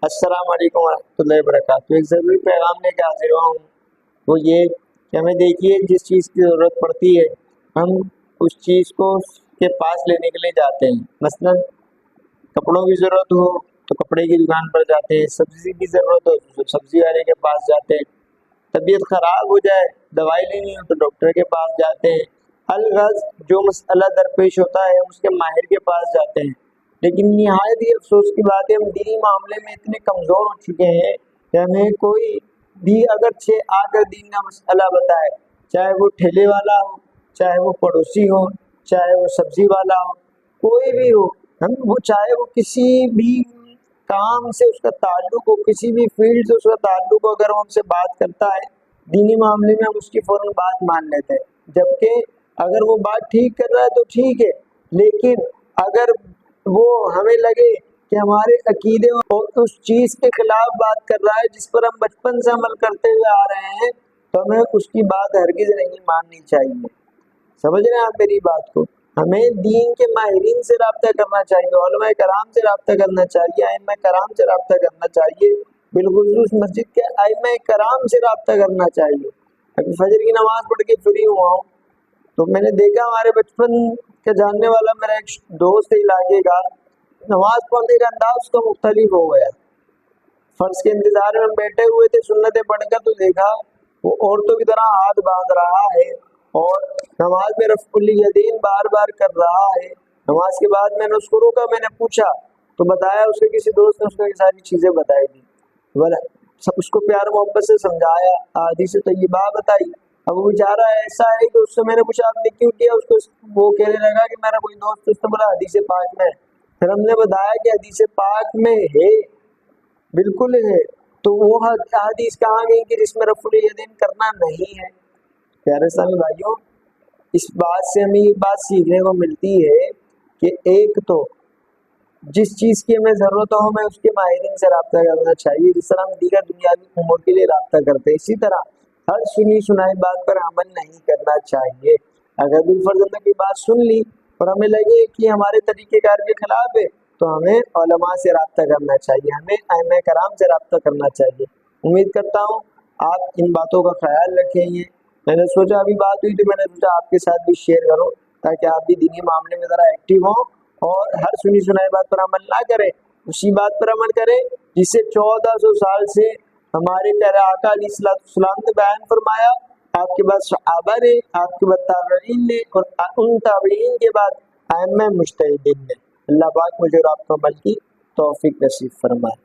السلام علیکم ورحمۃ اللہ وبرکاتہ۔ ایک ضروری پیغام لے کے حاضر ہوا ہوں، وہ یہ کہ ہمیں دیکھیے جس چیز کی ضرورت پڑتی ہے ہم اس چیز کو کے پاس لینے کے لیے جاتے ہیں۔ مثلا کپڑوں کی ضرورت ہو تو کپڑے کی دکان پر جاتے ہیں، سبزی کی ضرورت ہو تو سبزی والے کے پاس جاتے ہیں، طبیعت خراب ہو جائے دوائی لینی ہو تو ڈاکٹر کے پاس جاتے ہیں، الغرض جو مسئلہ درپیش ہوتا ہے اس کے ماہر کے پاس جاتے ہیں۔ لیکن نہایت ہی افسوس کی بات ہے، ہم دینی معاملے میں اتنے کمزور ہو چکے ہیں کہ ہمیں کوئی بھی اگرچہ آ کر دین کا مسئلہ بتائے، چاہے وہ ٹھیلے والا ہو، چاہے وہ پڑوسی ہو، چاہے وہ سبزی والا ہو، کوئی بھی ہو، ہم وہ چاہے وہ کسی بھی کام سے اس کا تعلق ہو، کسی بھی فیلڈ سے اس کا تعلق ہو، اگر وہ ہم سے بات کرتا ہے دینی معاملے میں ہم اس کی فوراً بات مان لیتے ہیں، جبکہ اگر وہ بات ٹھیک کر رہا ہے تو ٹھیک ہے، لیکن اگر وہ ہمیں لگے کہ ہمارے عقیدے اور اس چیز کے خلاف بات کر رہا ہے جس پر ہم بچپن سے عمل کرتے ہوئے آ رہے ہیں تو ہمیں اس کی بات ہرگز نہیں ماننی چاہیے۔ سمجھ رہے ہیں آپ میری بات کو؟ ہمیں دین کے ماہرین سے رابطہ کرنا چاہیے، علماء کرام سے رابطہ کرنا چاہیے، ائمہ کرام سے رابطہ کرنا چاہیے، بالخصوص مسجد کے ائمہ کرام سے رابطہ کرنا چاہیے۔ ابھی فجر کی نماز پڑھ کے فری ہوا ہوں تو میں نے دیکھا ہمارے بچپن کا جاننے والا میرا ایک دوست علاقے کا نماز پڑھنے کا انداز اس کا مختلف ہو گیا۔ فرض کے انتظار میں بیٹھے ہوئے تھے سنتیں پڑھ کر تو دیکھا وہ عورتوں کی طرح ہاتھ باندھ رہا ہے اور نماز میں رفع الیدین بار بار کر رہا ہے۔ نماز کے بعد میں نے اس کو روکا، میں نے پوچھا تو بتایا اس کے کسی دوست نے اس کو یہ ساری چیزیں بتائی تھی، اس کو پیار محبت سے سمجھایا، احادیث طیبہ بتائی۔ اب وہ بیچارہ ایسا ہے کہ اس سے میں نے پوچھا آپ نے کیوں کیا، اس کو وہ کہنے لگا کہ میرا کوئی دوست اس نے بولا حدیث پاک میں ہے۔ پھر ہم نے بتایا کہ حدیث پاک میں ہے، بالکل ہے، تو وہ حدیث کہاں گئی کہ جس میں رفع الیدین کرنا نہیں ہے؟ پیارے اسلامی بھائیوں، اس بات سے ہمیں یہ بات سیکھنے کو ملتی ہے کہ ایک تو جس چیز کی ہمیں ضرورت ہو ہمیں اس کے ماہرین سے رابطہ کرنا چاہیے، جس طرح ہم دیگر دنیاوی امور کے لیے رابطہ کرتے ہیں، اسی طرح ہر سنی سنائی بات پر عمل نہیں کرنا چاہیے۔ اگر بالفرض ہم نے کوئی بات سن لی اور ہمیں لگے کہ ہمارے طریقہ کار کے خلاف ہے تو ہمیں علماء سے رابطہ کرنا چاہیے، ہمیں ائمہ کرام سے رابطہ کرنا چاہیے۔ امید کرتا ہوں آپ ان باتوں کا خیال رکھیں گے۔ میں نے سوچا ابھی بات ہوئی تو میں نے سوچا آپ کے ساتھ بھی شیئر کروں تاکہ آپ بھی دینی معاملے میں ذرا ایکٹیو ہوں اور ہر سنی سنائی بات پر عمل نہ کریں، اسی بات پر عمل کریں جس سے 1400 سال سے ہمارے پیارے آقا علیہ السلام نے بیان فرمایا، آپ کے بعد صحابہ نے، آپ کے بعد تابعین نے اور ان تابعین کے بعد ائمہ مجتہدین نے۔ اللہ پاک مجھے اور آپ کو عمل کی توفیق نصیب فرمائے۔